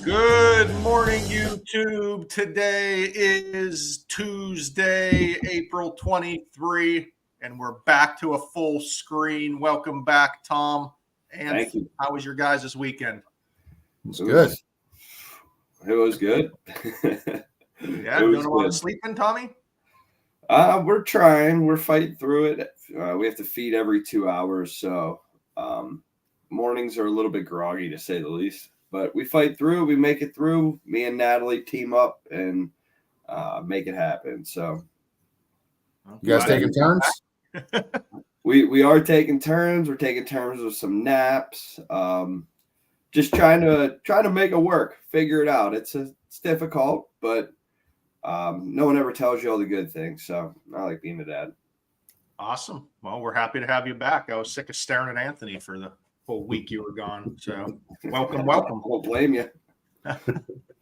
Good morning, YouTube. Today is Tuesday, April 23, and we're back to a full screen. Welcome back, Tom. And Thank you. How was your guys this weekend? It was good. Yeah, doing a lot of sleeping, Tommy? We're trying. We're fighting through it. We have to feed every 2 hours, so mornings are a little bit groggy, to say the least. But we fight through. We make it through. Me and Natalie team up and make it happen. So, you guys taking turns? we are taking turns. We're taking turns with some naps. Just trying to make it work. Figure it out. It's difficult, but no one ever tells you all the good things. So I like being a dad. Awesome. Well, we're happy to have you back. I was sick of staring at Anthony for the whole week you were gone. So welcome. I won't blame you.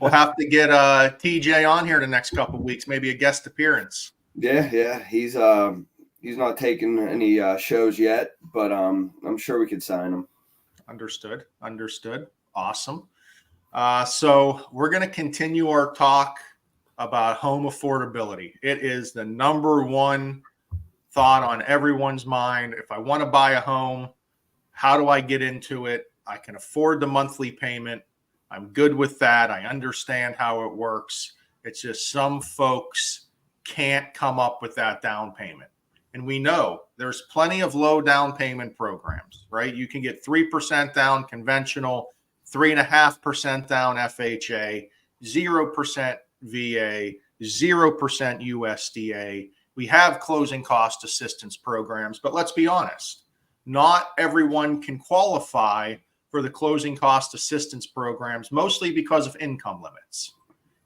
We'll have to get TJ on here the next couple of weeks, maybe a guest appearance. Yeah. He's not taking any shows yet, but I'm sure we could sign him. Understood. Awesome. So we're going to continue our talk about home affordability. It is the number one thought on everyone's mind. If I want to buy a home, how do I get into it? I can afford the monthly payment. I'm good with that. I understand how it works. It's just some folks can't come up with that down payment. And we know there's plenty of low down payment programs, right? You can get 3% down conventional, 3.5% down FHA, 0% VA, 0% USDA. We have closing cost assistance programs, but let's be honest, not everyone can qualify for the closing cost assistance programs, mostly because of income limits.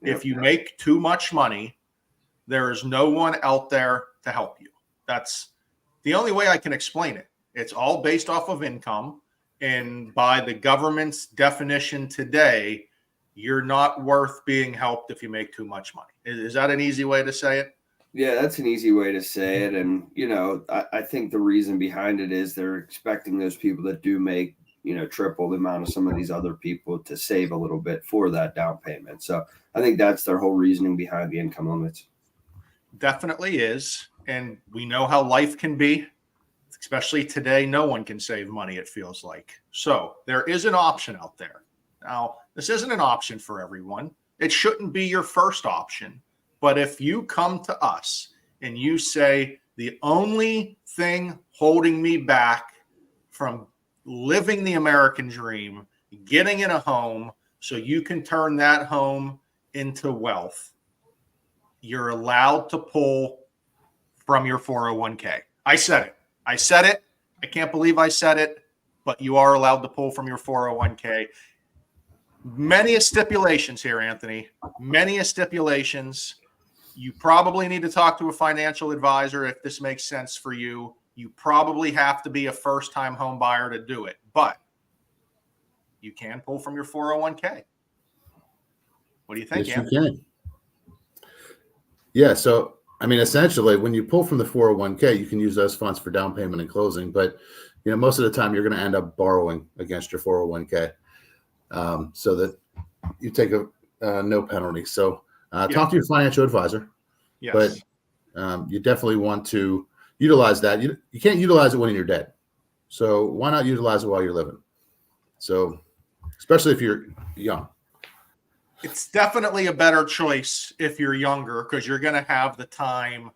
If you make too much money, there is no one out there to help you. That's the only way I can explain it. It's all based off of income. And by the government's definition today, you're not worth being helped if you make too much money. Is that an easy way to say it? Yeah, that's an easy way to say it. And, I think the reason behind it is they're expecting those people that do make, triple the amount of some of these other people to save a little bit for that down payment. So I think that's their whole reasoning behind the income limits. Definitely is. And we know how life can be, especially today. No one can save money, it feels like. So there is an option out there. Now, this isn't an option for everyone. It shouldn't be your first option. But if you come to us and you say, the only thing holding me back from living the American dream, getting in a home so you can turn that home into wealth, you're allowed to pull from your 401k. I said it. I can't believe I said it, but you are allowed to pull from your 401k. Many stipulations here, Anthony. Many stipulations. You probably need to talk to a financial advisor if this makes sense for you. You probably have to be a first-time home buyer to do it, but you can pull from your 401k. What do you think, Yes, Anthony? you can. Yeah, so, essentially, when you pull from the 401k, you can use those funds for down payment and closing, but, most of the time you're going to end up borrowing against your 401k so that you take no penalty. So, talk to your financial advisor, Yes. But you definitely want to utilize that. You can't utilize it when you're dead. So why not utilize it while you're living? So especially if you're young. It's definitely a better choice if you're younger because you're going to have the time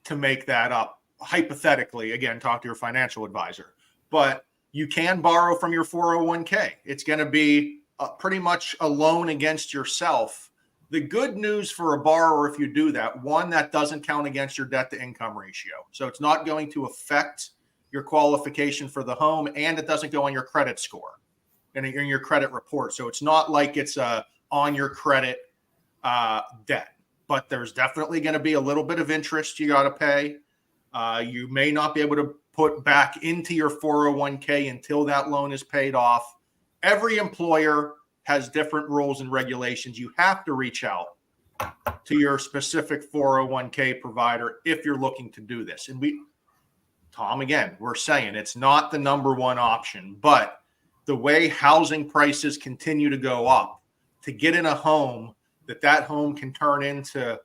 to make that up. Hypothetically, again, talk to your financial advisor. But you can borrow from your 401k. It's going to be pretty much a loan against yourself. The good news for a borrower, if you do that, one, that doesn't count against your debt to income ratio. So it's not going to affect your qualification for the home, and it doesn't go on your credit score and in your credit report. So it's not like it's on your credit debt, but there's definitely going to be a little bit of interest you got to pay. You may not be able to put back into your 401k until that loan is paid off. Every employer has different rules and regulations. You have to reach out to your specific 401k provider if you're looking to do this. And Tom, again, we're saying it's not the number one option, but the way housing prices continue to go up, to get in a home that home can turn into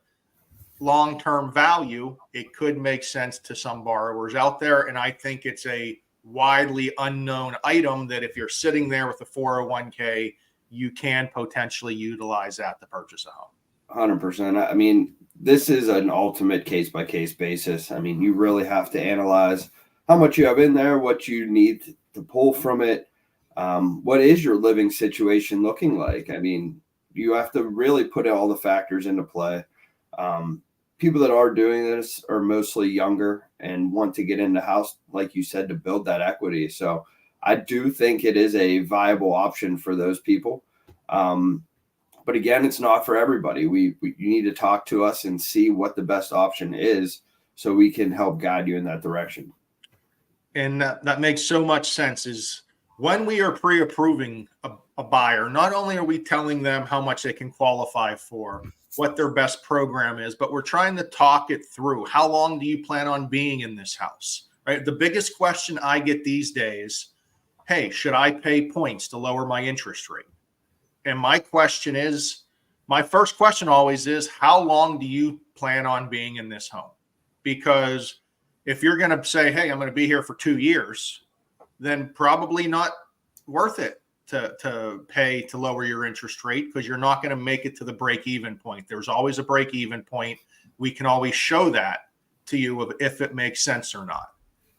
long-term value, it could make sense to some borrowers out there. And I think it's a widely unknown item that if you're sitting there with a 401k, you can potentially utilize that to purchase a home. 100%. I mean, this is an ultimate case-by-case basis. I mean, you really have to analyze how much you have in there, what you need to pull from it. What is your living situation looking like? I mean, you have to really put all the factors into play. People that are doing this are mostly younger and want to get in the house, like you said, to build that equity. So I do think it is a viable option for those people. But again, it's not for everybody. You need to talk to us and see what the best option is so we can help guide you in that direction. And that makes so much sense. Is when we are pre-approving a buyer, not only are we telling them how much they can qualify for, what their best program is, but we're trying to talk it through. How long do you plan on being in this house, right? The biggest question I get these days, hey, should I pay points to lower my interest rate? And my first question always is, how long do you plan on being in this home? Because if you're going to say, hey, I'm going to be here for 2 years, then probably not worth it to pay to lower your interest rate, because you're not going to make it to the break-even point. There's always a break-even point. We can always show that to you if it makes sense or not.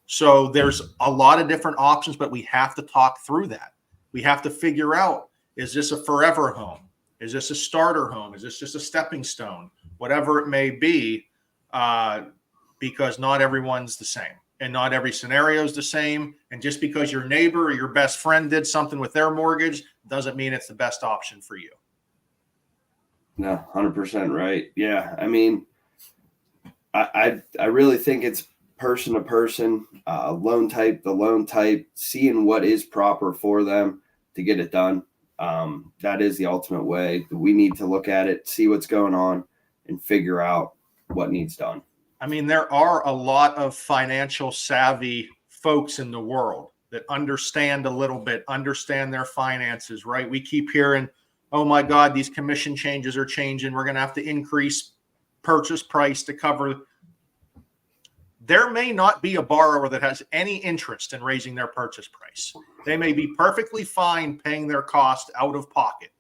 So there's a lot of different options, but we have to talk through that. We have to figure out, is this a forever home? Is this a starter home? Is this just a stepping stone? Whatever it may be, because not everyone's the same. And not every scenario is the same. And just because your neighbor or your best friend did something with their mortgage doesn't mean it's the best option for you. No, 100% right. Yeah. I mean, I really think it's person to person, loan type, seeing what is proper for them to get it done. That is the ultimate way. We need to look at it, see what's going on, and figure out what needs done. I mean, there are a lot of financial savvy folks in the world that understand a little bit, understand their finances, right? We keep hearing, oh my God, these commission changes are changing. We're going to have to increase purchase price to cover. There may not be a borrower that has any interest in raising their purchase price. They may be perfectly fine paying their cost out of pocket,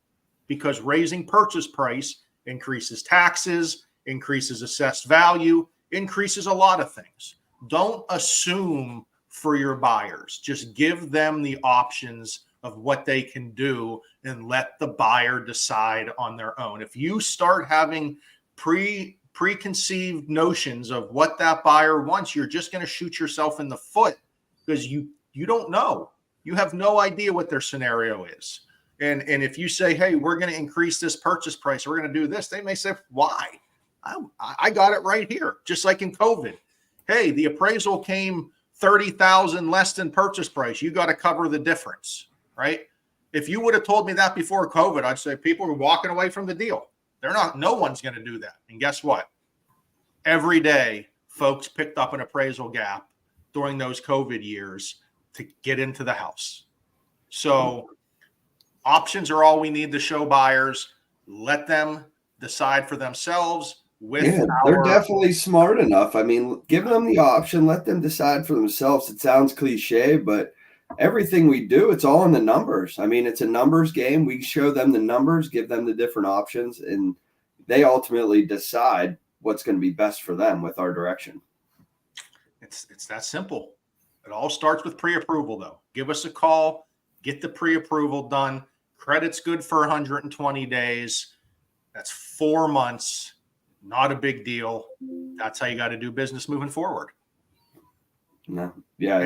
because raising purchase price increases taxes, increases assessed value, increases a lot of things. Don't assume for your buyers. Just give them the options of what they can do and let the buyer decide on their own. If you start having preconceived notions of what that buyer wants, you're just going to shoot yourself in the foot, because you don't know. You have no idea what their scenario is. And if you say, hey, we're going to increase this purchase price, we're going to do this, they may say, why? I got it right here. Just like in COVID. Hey, the appraisal came 30,000 less than purchase price. You got to cover the difference, right? If you would have told me that before COVID, I'd say people were walking away from the deal. No one's going to do that. And guess what? Every day, folks picked up an appraisal gap during those COVID years to get into the house. So options are all we need to show buyers. Let them decide for themselves. They're definitely smart enough. I mean, give them the option, let them decide for themselves. It sounds cliche, but everything we do, it's all in the numbers. I mean, it's a numbers game. We show them the numbers, give them the different options, and they ultimately decide what's going to be best for them with our direction. It's that simple. It all starts with pre-approval, though. Give us a call, get the pre-approval done. Credit's good for 120 days. That's 4 months. Not a big deal. That's how you got to do business moving forward. No. Yeah.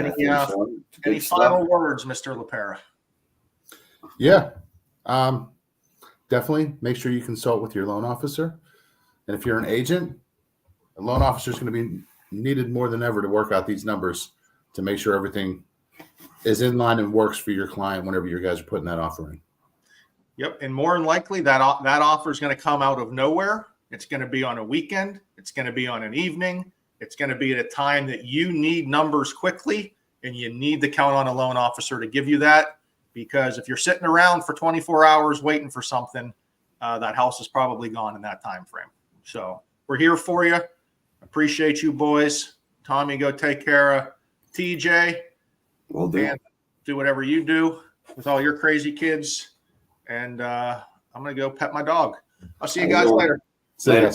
Any final words, Mr. LaPera? Yeah. Definitely make sure you consult with your loan officer. And if you're an agent, a loan officer is going to be needed more than ever to work out these numbers to make sure everything is in line and works for your client whenever you guys are putting that offer in. Yep. And more than likely, that offer is going to come out of nowhere. It's going to be on a weekend. It's going to be on an evening. It's going to be at a time that you need numbers quickly, and you need to count on a loan officer to give you that. Because if you're sitting around for 24 hours waiting for something, that house is probably gone in that time frame. So we're here for you. Appreciate you, boys. Tommy, go take care of TJ. Will do. And do whatever you do with all your crazy kids. And I'm going to go pet my dog. I'll see you guys later. See ya.